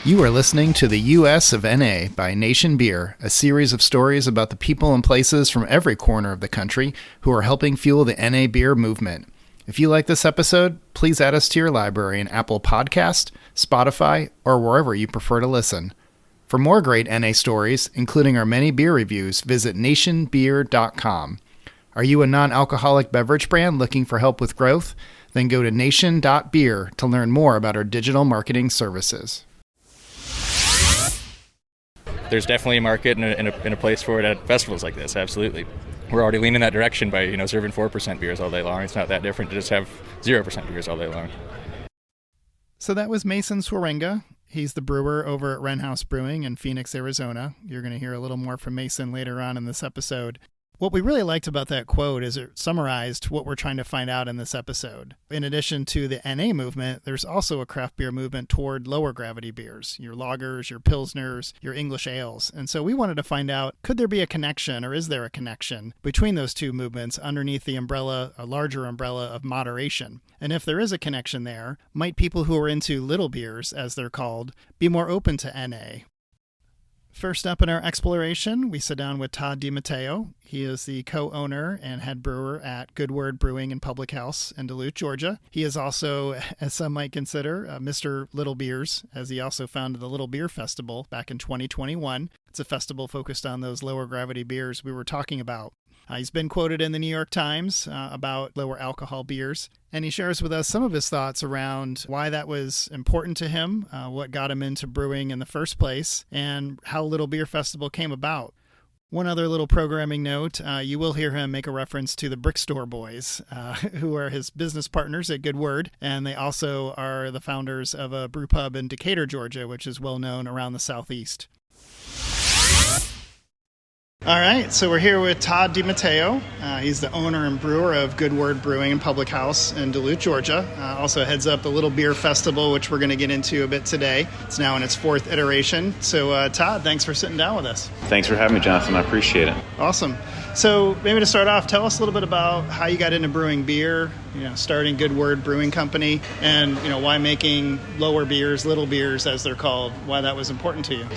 You are listening to the US of NA by Nation Beer, a series of stories about the people and places from every corner of the country who are helping fuel the NA beer movement. If you like this episode, please add us to your library in Apple Podcast, Spotify, or wherever you prefer to listen. For more great NA stories, including our many beer reviews, visit nationbeer.com. Are you a non-alcoholic beverage brand looking for help with growth? Then go to nation.beer to learn more about our digital marketing services. There's definitely a market and a place for it at festivals like this, absolutely. We're already leaning that direction by, serving 4% beers all day long. It's not that different to just have 0% beers all day long. So that was Mason Swarenga. He's the brewer over at Wren House Brewing in Phoenix, Arizona. You're going to hear a little more from Mason later on in this episode. What we really liked about that quote is it summarized what we're trying to find out in this episode. In addition to the NA movement, there's also a craft beer movement toward lower gravity beers, your lagers, your pilsners, your English ales. And so we wanted to find out, could there be a connection, or is there a connection between those two movements underneath the umbrella, a larger umbrella of moderation? And if there is a connection there, might people who are into little beers, as they're called, be more open to NA? First up in our exploration, we sit down with Todd DiMatteo. He is the co-owner and head brewer at Good Word Brewing and Public House in Duluth, Georgia. He is also, as some might consider, Mr. Little Beers, as he also founded the Little Beer Festival back in 2021. It's a festival focused on those lower gravity beers we were talking about. He's been quoted in the New York Times about lower alcohol beers, and he shares with us some of his thoughts around why that was important to him, what got him into brewing in the first place, and how Little Beer Festival came about. One other little programming note, you will hear him make a reference to the Brick Store Boys, who are his business partners at Good Word, and they also are the founders of a brew pub in Decatur, Georgia, which is well known around the Southeast. All right, so we're here with Todd DiMatteo. He's the owner and brewer of Good Word Brewing and Public House in Duluth, Georgia. Also heads up the Little Beer Festival, which we're going to get into a bit today. It's now in its fourth iteration. So, Todd, thanks for sitting down with us. Thanks for having me, Jonathan. I appreciate it. Awesome. So maybe to start off, tell us a little bit about how you got into brewing beer, starting Good Word Brewing Company, and, why making lower beers, little beers, as they're called, why that was important to you.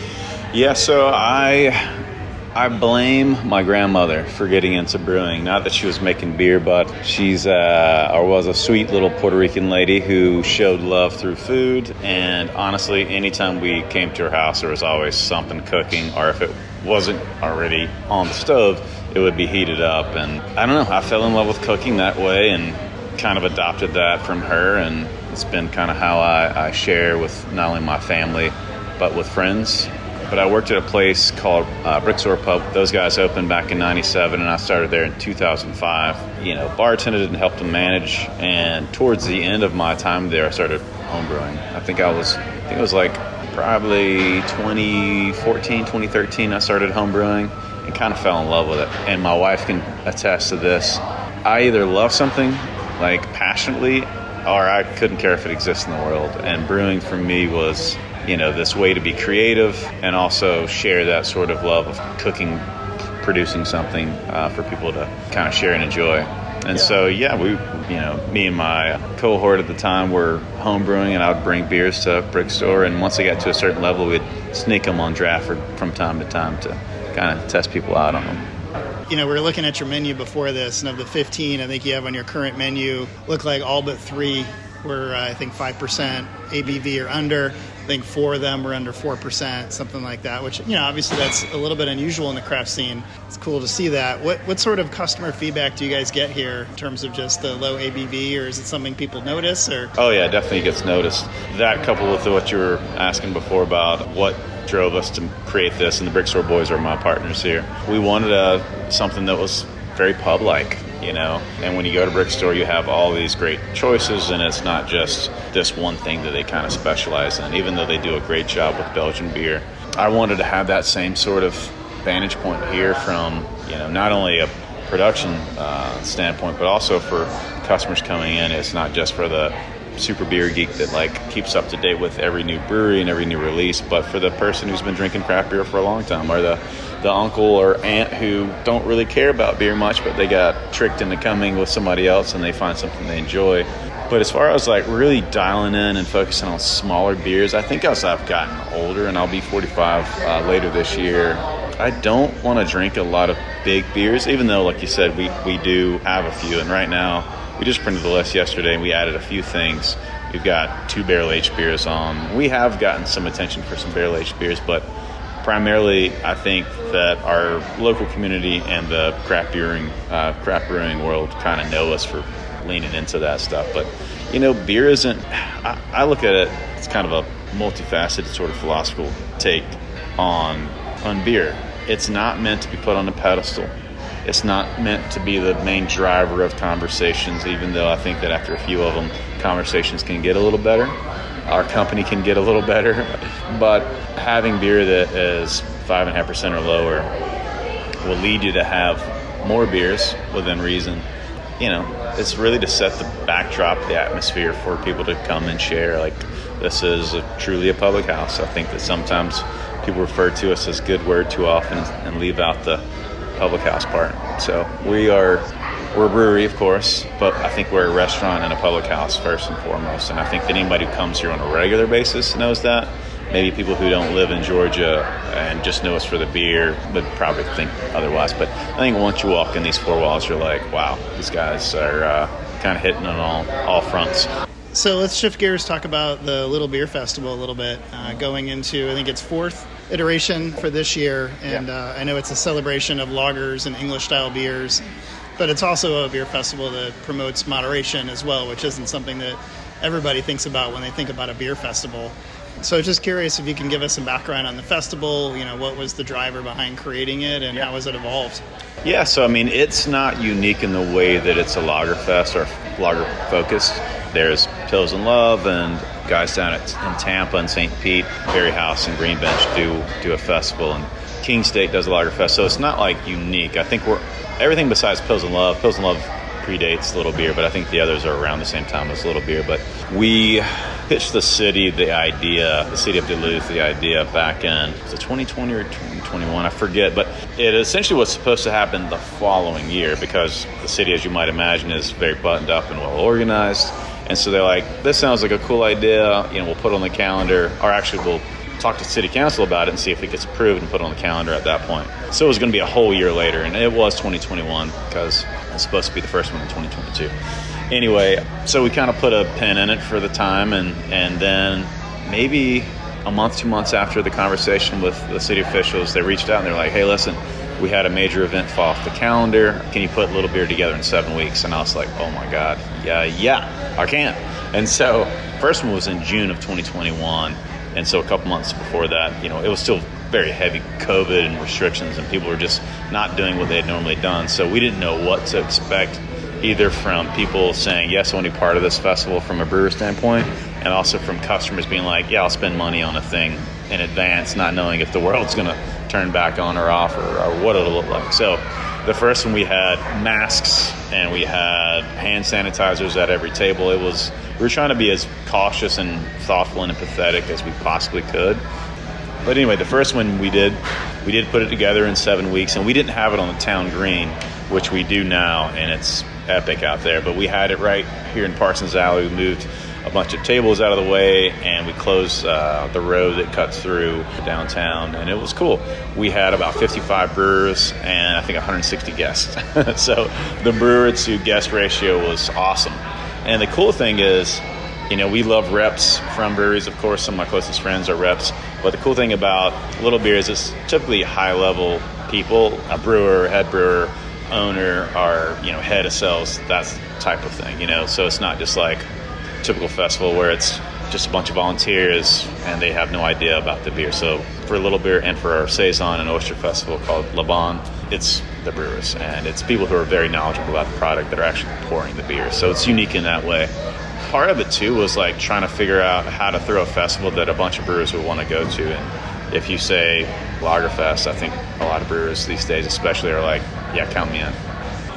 Yeah, so I blame my grandmother for getting into brewing. Not that she was making beer, but she's was a sweet little Puerto Rican lady who showed love through food. And honestly, anytime we came to her house, there was always something cooking, or if it wasn't already on the stove, it would be heated up. And I don't know, I fell in love with cooking that way and kind of adopted that from her. And it's been kind of how I share with not only my family, but with friends. But I worked at a place called Brick Store Pub. Those guys opened back in 97, and I started there in 2005. Bartended and helped them manage. And towards the end of my time there, I started homebrewing. I think it was like probably 2014, 2013, I started homebrewing and kind of fell in love with it. And my wife can attest to this. I either love something like passionately, or I couldn't care if it exists in the world. And brewing for me was this way to be creative and also share that sort of love of cooking, producing something for people to kind of share and enjoy. And so, me and my cohort at the time were home brewing, and I would bring beers to Brick Store. And once they got to a certain level, we'd sneak them on draft from time to time to kind of test people out on them. We were looking at your menu before this, and of the 15 I think you have on your current menu, look like all but 3 were, I think, 5% ABV or under. I think 4 of them were under 4%, something like that, which, obviously that's a little bit unusual in the craft scene. It's cool to see that. What sort of customer feedback do you guys get here in terms of just the low ABV, or is it something people notice? Or? Oh, yeah, definitely gets noticed. That coupled with what you were asking before about what drove us to create this, and the Brick Store Boys are my partners here. We wanted something that was very pub-like. And when you go to Brick Store, you have all these great choices, and it's not just this one thing that they kind of specialize in, even though they do a great job with Belgian beer. I wanted to have that same sort of vantage point here from, not only a production standpoint, but also for customers coming in. It's not just for the super beer geek that keeps up to date with every new brewery and every new release, but for the person who's been drinking craft beer for a long time, or the uncle or aunt who don't really care about beer much, but they got tricked into coming with somebody else and they find something they enjoy. But as far as like really dialing in and focusing on smaller beers, I think as I've gotten older, and I'll be 45 later this year, I don't want to drink a lot of big beers, even though, like you said, we do have a few. And right now, we just printed the list yesterday, and we added a few things. We've got 2 barrel-aged beers on. We have gotten some attention for some barrel-aged beers, but primarily, I think that our local community and the craft brewing world kind of know us for leaning into that stuff. But, beer isn't, I look at it, it's kind of a multifaceted sort of philosophical take on beer. It's not meant to be put on a pedestal. It's not meant to be the main driver of conversations, even though I think that after a few of them, conversations can get a little better. Our company can get a little better. But having beer that is 5.5% or lower will lead you to have more beers within reason. It's really to set the backdrop, the atmosphere for people to come and share. Like, this is truly a public house. I think that sometimes people refer to us as good word too often and leave out the public house part. So we're a brewery, of course, but I think we're a restaurant and a public house first and foremost. And I think that anybody who comes here on a regular basis knows that. Maybe people who don't live in Georgia and just know us for the beer would probably think otherwise. But I think once you walk in these 4 walls, you're like, wow, these guys are kind of hitting on all fronts. So let's shift gears, talk about the Little Beer Festival a little bit, going into, I think it's 4th iteration for this year. And I know it's a celebration of lagers and English-style beers, but it's also a beer festival that promotes moderation as well, which isn't something that everybody thinks about when they think about a beer festival. So just curious if you can give us some background on the festival, what was the driver behind creating it and how has it evolved? Yeah, so it's not unique in the way that it's a lager fest or lager focused. There's Pills and Love and guys down in Tampa and St. Pete, Berry House and Green Bench do a festival, and King State does a lager fest. So it's not like unique. I think we're everything besides Pills and Love. Pills and Love predates Little Beer, but I think the others are around the same time as Little Beer. But we pitched the city of Duluth, the idea back in, was it 2020 or 2021? I forget, but it essentially was supposed to happen the following year because the city, as you might imagine, is very buttoned up and well organized. And so they're like, this sounds like a cool idea, we'll put it on the calendar, or actually we'll talk to city council about it and see if it gets approved and put it on the calendar at that point. So it was going to be a whole year later, and it was 2021 because it's supposed to be the first one in 2022. Anyway, so we kind of put a pin in it for the time, and then maybe a month, 2 months after the conversation with the city officials, they reached out and they're like, hey, listen, we had a major event fall off the calendar. Can you put Little Beer together in 7 weeks? And I was like, oh my God, yeah, I can. And so first one was in June of 2021. And so a couple months before that, it was still very heavy COVID and restrictions, and people were just not doing what they had normally done. So we didn't know what to expect, either from people saying, yes, I want to be part of this festival from a brewer standpoint, and also from customers being like, yeah, I'll spend money on a thing in advance, not knowing if the world's going to turn back on or off or what it'll look like. So the first one, we had masks and we had hand sanitizers at every table. We were trying to be as cautious and thoughtful and empathetic as we possibly could. But anyway, the first one we did put it together in 7 weeks, and we didn't have it on the town green, which we do now, and it's epic out there. But we had it right here in Parsons Alley. We moved a bunch of tables out of the way, and we closed the road that cuts through downtown, and it was cool. We had about 55 brewers and I think 160 guests. So the brewer to guest ratio was awesome. And the cool thing is, we love reps from breweries. Of course, some of my closest friends are reps. But the cool thing about Little Beer is it's typically high-level people, a brewer, head brewer, owner, or, head of sales, that type of thing, So it's not just like typical festival where it's just a bunch of volunteers and they have no idea about the beer. So for Little Beer and for our Saison and Oyster Festival called Le Bon, it's the brewers, and it's people who are very knowledgeable about the product that are actually pouring the beer. So it's unique in that way. Part of it too was like trying to figure out how to throw a festival that a bunch of brewers would want to go to. And if you say Lagerfest, I think a lot of brewers these days especially are like, yeah, count me in.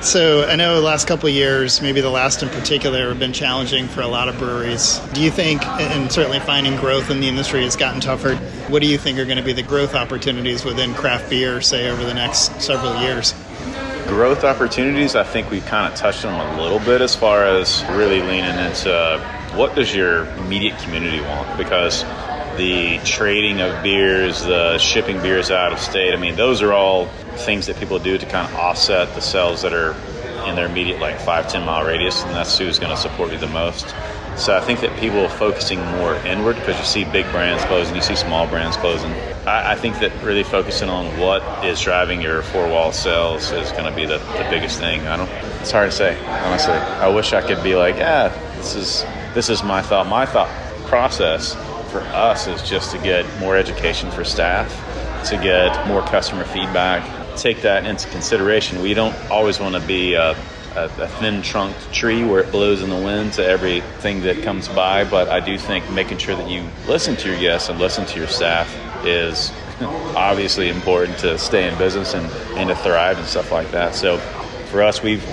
So I know the last couple of years, maybe the last in particular, have been challenging for a lot of breweries. Do you think, and certainly finding growth in the industry has gotten tougher, what do you think are going to be the growth opportunities within craft beer, say, over the next several years? growth opportunities, I think we kind of touched on a little bit as far as really leaning into what does your immediate community want? Because the trading of beers, the shipping beers out of state, I mean, those are all things that people do to kind of offset the sales that are in their immediate 5-10 mile radius, and that's who's going to support you the most. So I think that people are focusing more inward because you see big brands closing, you see small brands closing. I think that really focusing on what is driving your four-wall sales is going to be the biggest thing. It's hard to say, honestly. I wish I could be this is my thought. My thought process for us is just to get more education for staff, to get more customer feedback, take that into consideration. We don't always want to be a thin-trunked tree where it blows in the wind to everything that comes by, but I do think making sure that you listen to your guests and listen to your staff is obviously important to stay in business and to thrive and stuff like that. So for us, we've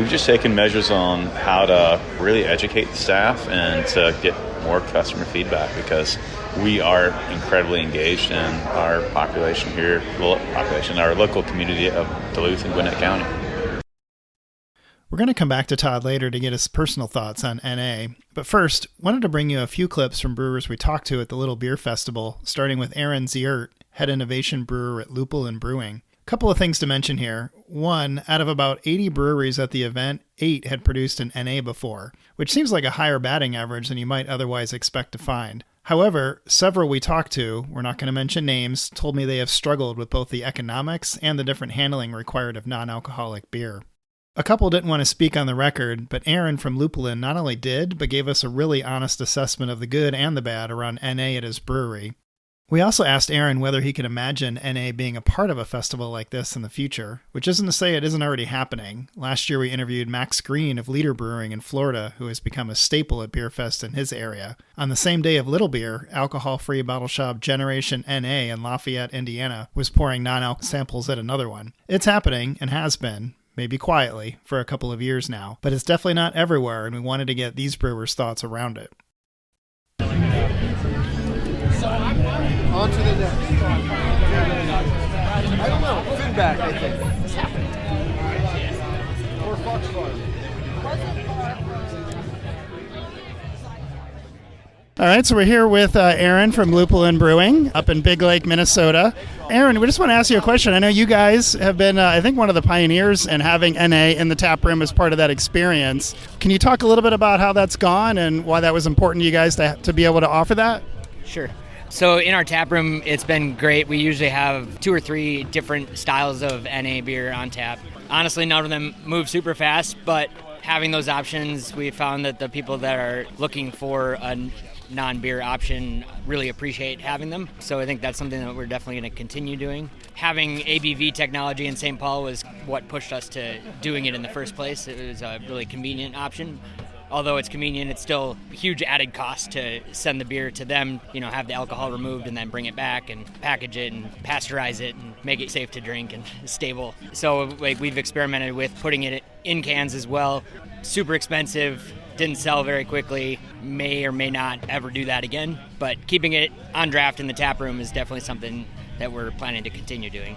just taken measures on how to really educate the staff and to get more customer feedback, because we are incredibly engaged in our population here, our local community of Duluth and Gwinnett County. We're going to come back to Todd later to get his personal thoughts on NA. But first, wanted to bring you a few clips from brewers we talked to at the Little Beer Festival, starting with Aaron Ziert, Head Innovation Brewer at Lupulin Brewing. A couple of things to mention here. One, out of about 80 breweries at the event, 8 had produced an NA before, which seems like a higher batting average than you might otherwise expect to find. However, several we talked to, we're not going to mention names, told me they have struggled with both the economics and the different handling required of non-alcoholic beer. A couple didn't want to speak on the record, but Aaron from Lupulin not only did, but gave us a really honest assessment of the good and the bad around NA at his brewery. We also asked Aaron whether he could imagine NA being a part of a festival like this in the future, which isn't to say it isn't already happening. Last year we interviewed Max Green of Leader Brewing in Florida, who has become a staple at Beer Fest in his area. On the same day of Little Beer, alcohol-free bottle shop Generation NA in Lafayette, Indiana, was pouring non-alc samples at another one. It's happening, and has been, maybe quietly, for a couple of years now, but it's definitely not everywhere, and we wanted to get these brewers' thoughts around it. On to the next. I don't know. Feedback, I think. What's happening? Or Foxfire. All right, so we're here with Aaron from Lupulin Brewing up in Big Lake, Minnesota. Aaron, we just want to ask you a question. I know you guys have been, I think, one of the pioneers in having NA in the tap room as part of that experience. Can you talk a little bit about how that's gone and why that was important to you guys to be able to offer that? Sure. So in our tap room, it's been great. We usually have 2 or 3 different styles of NA beer on tap. Honestly, none of them move super fast, but having those options, we found that the people that are looking for a non-beer option really appreciate having them. So I think that's something that we're definitely going to continue doing. Having ABV technology in St. Paul was what pushed us to doing it in the first place. It was a really convenient option. Although it's convenient, it's still a huge added cost to send the beer to them, have the alcohol removed and then bring it back and package it and pasteurize it and make it safe to drink and stable. So we've experimented with putting it in cans as well. Super expensive, didn't sell very quickly, may or may not ever do that again. But keeping it on draft in the tap room is definitely something that we're planning to continue doing.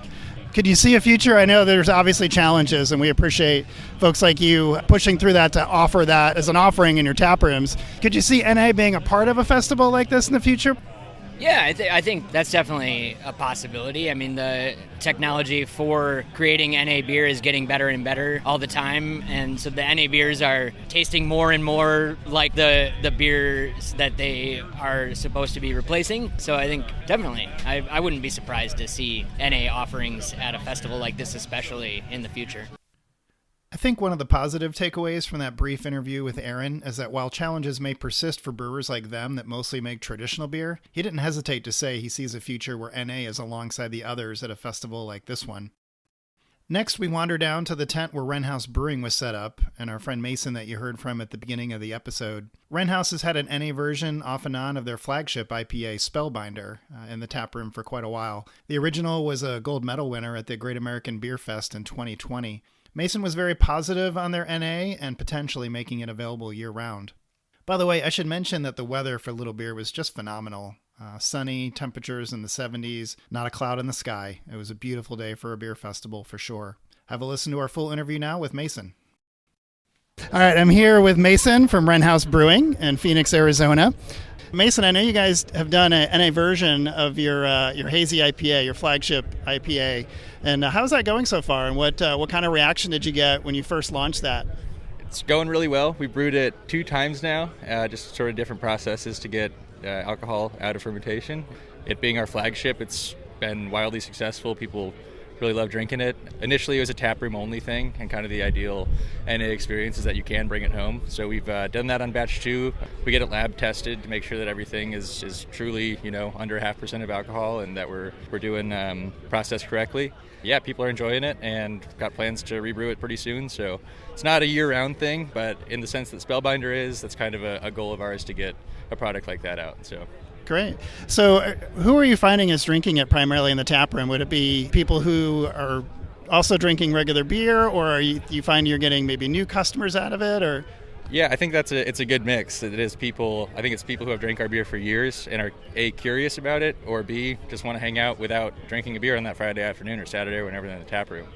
Could you see a future? I know there's obviously challenges, and we appreciate folks like you pushing through that to offer that as an offering in your tap rooms. Could you see NA being a part of a festival like this in the future? Yeah, I think that's definitely a possibility. I mean, the technology for creating NA beer is getting better and better all the time, and so the NA beers are tasting more and more like the beers that they are supposed to be replacing. So I think definitely, I wouldn't be surprised to see NA offerings at a festival like this, especially in the future. I think one of the positive takeaways from that brief interview with Aaron is that while challenges may persist for brewers like them that mostly make traditional beer, he didn't hesitate to say he sees a future where NA is alongside the others at a festival like this one. Next, we wander down to the tent where Wren House Brewing was set up, and our friend Mason that you heard from at the beginning of the episode. Wren House has had an NA version off and on of their flagship IPA, Spellbinder, in the tap room for quite a while. The original was a gold medal winner at the Great American Beer Fest in 2020. Mason was very positive on their NA and potentially making it available year-round. By the way, I should mention that the weather for Little Beer was just phenomenal. Sunny, temperatures in the 70s, not a cloud in the sky. It was a beautiful day for a beer festival for sure. Have a listen to our full interview now with Mason. All right, I'm here with Mason from Wren House Brewing in Phoenix, Arizona. Mason, I know you guys have done an NA version of your hazy IPA, your flagship IPA, and how's that going so far? And what kind of reaction did you get when you first launched that? It's going really well. We brewed it 2 times now, just sort of different processes to get alcohol out of fermentation. It being our flagship, it's been wildly successful. People really love drinking it. Initially, it was a taproom only thing, and kind of the ideal NA experience is that you can bring it home. So we've done that on batch 2. We get it lab tested to make sure that everything is truly, under 0.5% of alcohol, and that we're doing process correctly. Yeah, people are enjoying it, and got plans to rebrew it pretty soon. So it's not a year-round thing, but in the sense that Spellbinder is, that's kind of a goal of ours to get a product like that out. So. Great. So who are you finding is drinking it primarily in the tap room? Would it be people who are also drinking regular beer, or are you find you're getting maybe new customers out of it? Or Yeah, I think it's a good mix. I think it's people who have drank our beer for years and are A, curious about it, or B, just want to hang out without drinking a beer on that Friday afternoon or Saturday or whenever they're in the tap room.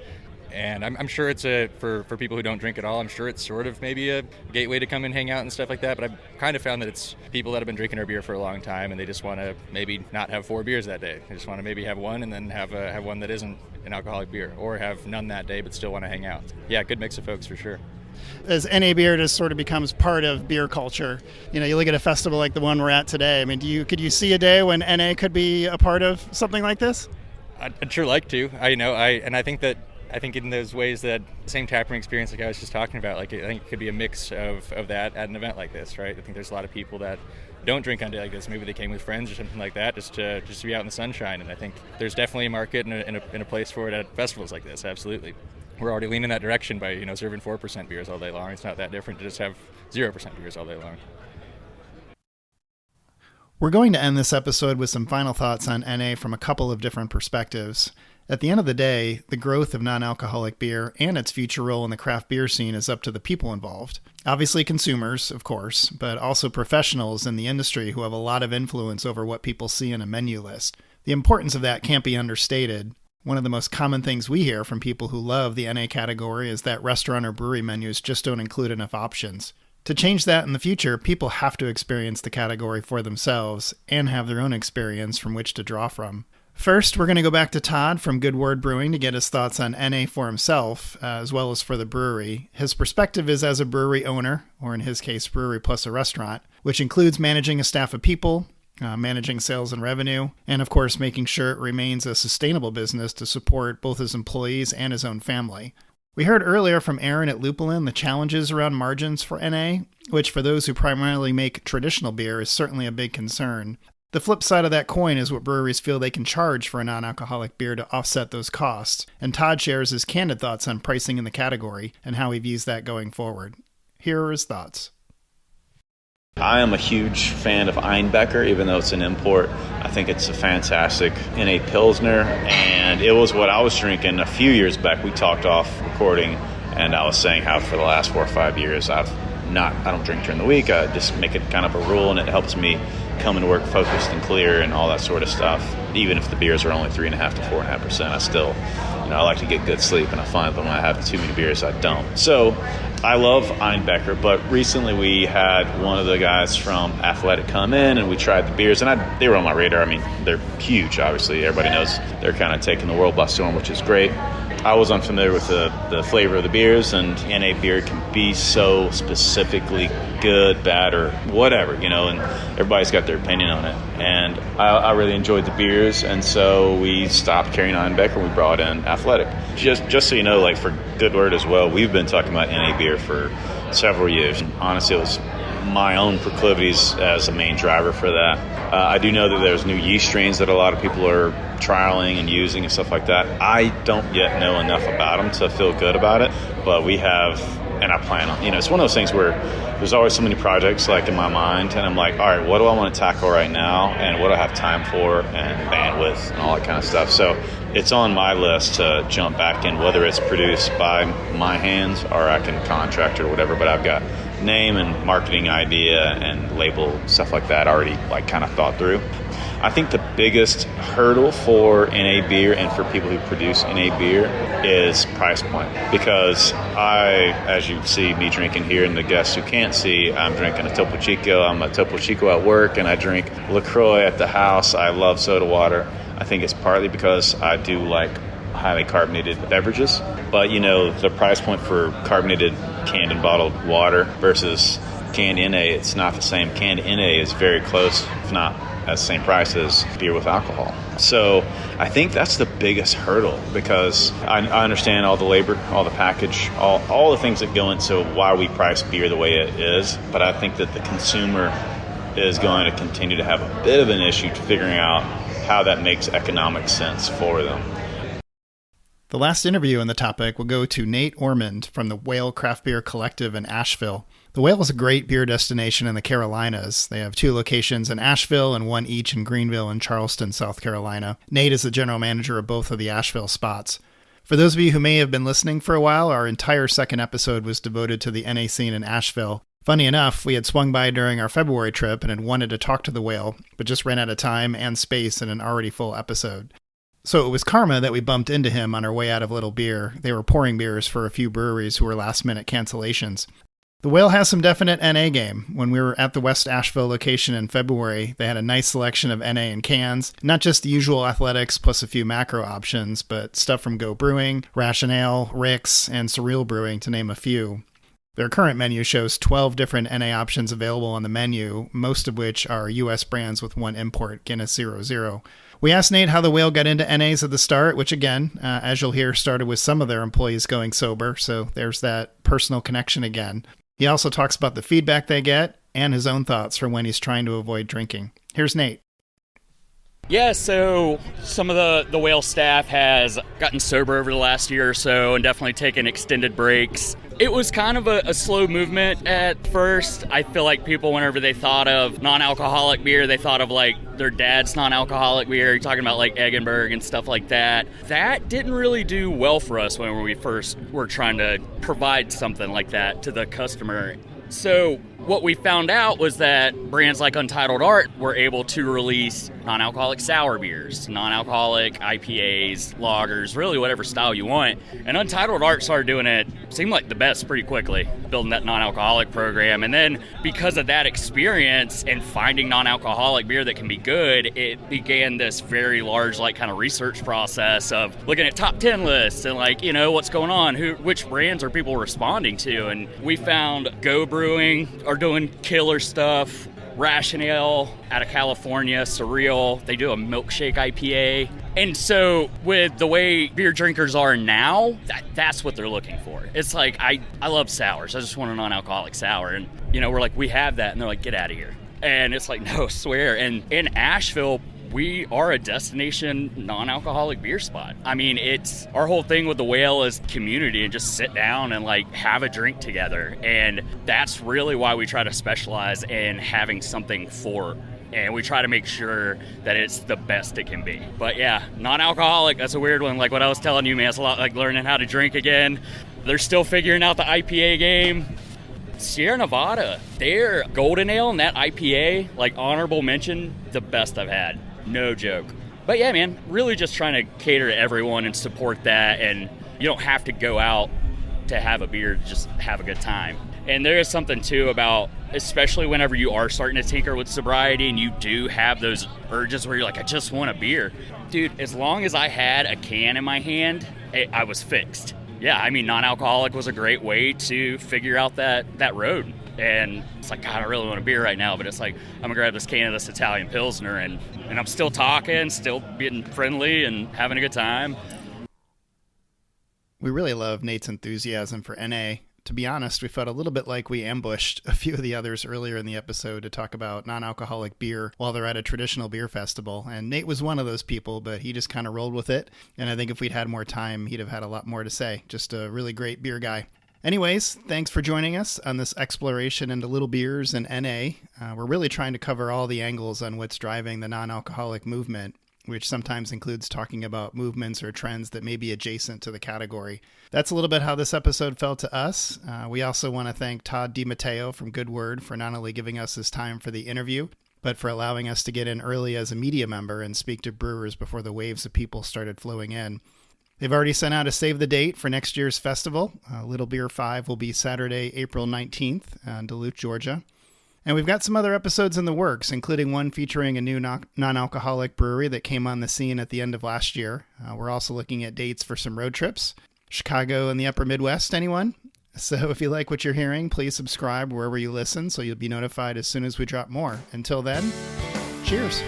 And I'm sure it's for people who don't drink at all, I'm sure it's sort of maybe a gateway to come and hang out and stuff like that. But I've kind of found that it's people that have been drinking our beer for a long time, and they just want to maybe not have 4 beers that day. They just want to maybe have one and then have one that isn't an alcoholic beer, or have none that day but still want to hang out. Yeah, good mix of folks for sure. As NA beer just sort of becomes part of beer culture, you look at a festival like the one we're at today. I mean, could you see a day when NA could be a part of something like this? I'd sure like to. I think in those ways that same taproom experience like I was just talking about, I think it could be a mix of that at an event like this, right? I think there's a lot of people that don't drink on a day like this. Maybe they came with friends or something like that just to be out in the sunshine. And I think there's definitely a market and a place for it at festivals like this, absolutely. We're already leaning that direction by, serving 4% beers all day long. It's not that different to just have 0% beers all day long. We're going to end this episode with some final thoughts on NA from a couple of different perspectives. At the end of the day, the growth of non-alcoholic beer and its future role in the craft beer scene is up to the people involved. Obviously consumers, of course, but also professionals in the industry who have a lot of influence over what people see in a menu list. The importance of that can't be understated. One of the most common things we hear from people who love the NA category is that restaurant or brewery menus just don't include enough options. To change that in the future, people have to experience the category for themselves and have their own experience from which to draw from. First, we're going to go back to Todd from Good Word Brewing to get his thoughts on NA for himself, as well as for the brewery. His perspective is as a brewery owner, or in his case, brewery plus a restaurant, which includes managing a staff of people, managing sales and revenue, and of course, making sure it remains a sustainable business to support both his employees and his own family. We heard earlier from Aaron at Lupulin the challenges around margins for NA, which for those who primarily make traditional beer is certainly a big concern. The flip side of that coin is what breweries feel they can charge for a non-alcoholic beer to offset those costs, and Todd shares his candid thoughts on pricing in the category and how he views that going forward. Here are his thoughts. I am a huge fan of Einbecker, even though it's an import. I think it's a fantastic NA Pilsner, and it was what I was drinking a few years back. We talked off recording, and I was saying how for the last 4 or 5 years I don't drink during the week. I just make it kind of a rule, and it helps me come into work focused and clear and all that sort of stuff. Even if the beers are only 3.5% to 4.5%, I still, I like to get good sleep, and I find that when I have too many beers, I don't. So I love Einbecker, but recently we had one of the guys from Athletic come in, and we tried the beers, and they were on my radar. I mean, they're huge, obviously. Everybody knows they're kind of taking the world by storm, which is great. I was unfamiliar with the flavor of the beers, and NA beer can be so specifically good, bad, or whatever, and everybody's got their opinion on it. And I really enjoyed the beers, and so we stopped carrying Einbecker and we brought in Athletic. Just so you know, for Good Word as well, we've been talking about NA beer for several years. And honestly, it was my own proclivities as the main driver for that. I do know that there's new yeast strains that a lot of people are trialing and using and stuff like that. I don't yet know enough about them to feel good about it, but we have, and I plan on, it's one of those things where there's always so many projects in my mind, and I'm like, all right, what do I want to tackle right now, and what do I have time for, and bandwidth, and all that kind of stuff. So it's on my list to jump back in, whether it's produced by my hands or I can contract or whatever, but I've got name and marketing idea and label stuff like that already kind of thought through. I think the biggest hurdle for NA beer and for people who produce NA beer is price point. Because as you see me drinking here, and the guests who can't see, I'm drinking a Topo Chico. I'm a Topo Chico at work, and I drink LaCroix at the house. I love soda water. I think it's partly because I do like highly carbonated beverages. But, the price point for carbonated canned and bottled water versus canned NA, it's not the same. Canned NA is very close, if not at the same price as beer with alcohol. So I think that's the biggest hurdle, because I understand all the labor, all the package, all the things that go into why we price beer the way it is. But I think that the consumer is going to continue to have a bit of an issue figuring out how that makes economic sense for them. The last interview on the topic will go to Nate Ormond from the Whale Craft Beer Collective in Asheville. The Whale is a great beer destination in the Carolinas. They have 2 locations in Asheville and 1 each in Greenville and Charleston, South Carolina. Nate is the general manager of both of the Asheville spots. For those of you who may have been listening for a while, our entire second episode was devoted to the NA scene in Asheville. Funny enough, we had swung by during our February trip and had wanted to talk to the Whale, but just ran out of time and space in an already full episode. So it was karma that we bumped into him on our way out of Little Beer. They were pouring beers for a few breweries who were last-minute cancellations. The Whale has some definite NA game. When we were at the West Asheville location in February, they had a nice selection of NA in cans, not just the usual athletics plus a few macro options, but stuff from Go Brewing, Rationale, Rick's, and Surreal Brewing, to name a few. Their current menu shows 12 different NA options available on the menu, most of which are U.S. brands with 1 import, Guinness 00. We asked Nate how the Whale got into NAs at the start, which again, as you'll hear, started with some of their employees going sober, so there's that personal connection again. He also talks about the feedback they get and his own thoughts for when he's trying to avoid drinking. Here's Nate. Yeah, so some of the Whale staff has gotten sober over the last year or so and definitely taken extended breaks. It was kind of a slow movement at first. I feel like people, whenever they thought of non-alcoholic beer, they thought of like their dad's non-alcoholic beer. You're talking about like Eggenberg and stuff like that. That didn't really do well for us when we first were trying to provide something like that to the customer. So what we found out was that brands like Untitled Art were able to release non-alcoholic sour beers, non-alcoholic IPAs, lagers, really whatever style you want. And Untitled Art started doing it, seemed like the best pretty quickly, building that non-alcoholic program. And then because of that experience and finding non-alcoholic beer that can be good, it began this very large like kind of research process of looking at top 10 lists and like, what's going on, which brands are people responding to. And we found Go Brewing are doing killer stuff. Rationale out of California, Surreal, they do a milkshake IPA. And so with the way beer drinkers are now, that's what they're looking for. It's like, I love sours. I just want a non-alcoholic sour. And, we're like, we have that. And they're like, get out of here. And it's like, no, swear. And in Asheville, we are a destination non-alcoholic beer spot. I mean, it's our whole thing with the Whale is community and just sit down and like have a drink together. And that's really why we try to specialize in having something for, and we try to make sure that it's the best it can be. But yeah, non-alcoholic, that's a weird one. Like what I was telling you, man, it's a lot like learning how to drink again. They're still figuring out the IPA game. Sierra Nevada, their golden ale and that IPA, like honorable mention, the best I've had. No joke. But yeah, man, really just trying to cater to everyone and support that. And you don't have to go out to have a beer, just have a good time. And there is something too about, especially whenever you are starting to tinker with sobriety and you do have those urges where you're like, I just want a beer. Dude, as long as I had a can in my hand, I was fixed. Yeah, I mean, non-alcoholic was a great way to figure out that road. And it's like, God, I really want a beer right now, but it's like, I'm gonna grab this can of this Italian pilsner, and I'm still talking, still being friendly and having a good time. We really love Nate's enthusiasm for NA. To be honest, we felt a little bit like we ambushed a few of the others earlier in the episode to talk about non-alcoholic beer while they're at a traditional beer festival. And Nate was one of those people, but he just kind of rolled with it. And I think if we'd had more time, he'd have had a lot more to say. Just a really great beer guy. Anyways, thanks for joining us on this exploration into little beers and NA. We're really trying to cover all the angles on what's driving the non-alcoholic movement, which sometimes includes talking about movements or trends that may be adjacent to the category. That's a little bit how this episode felt to us. We also want to thank Todd DiMatteo from Good Word for not only giving us his time for the interview, but for allowing us to get in early as a media member and speak to brewers before the waves of people started flowing in. They've already sent out a save the date for next year's festival. Little Beer 5 will be Saturday, April 19th in Duluth, Georgia. And we've got some other episodes in the works, including one featuring a new non-alcoholic brewery that came on the scene at the end of last year. We're also looking at dates for some road trips. Chicago and the upper Midwest, anyone? So if you like what you're hearing, please subscribe wherever you listen so you'll be notified as soon as we drop more. Until then, cheers.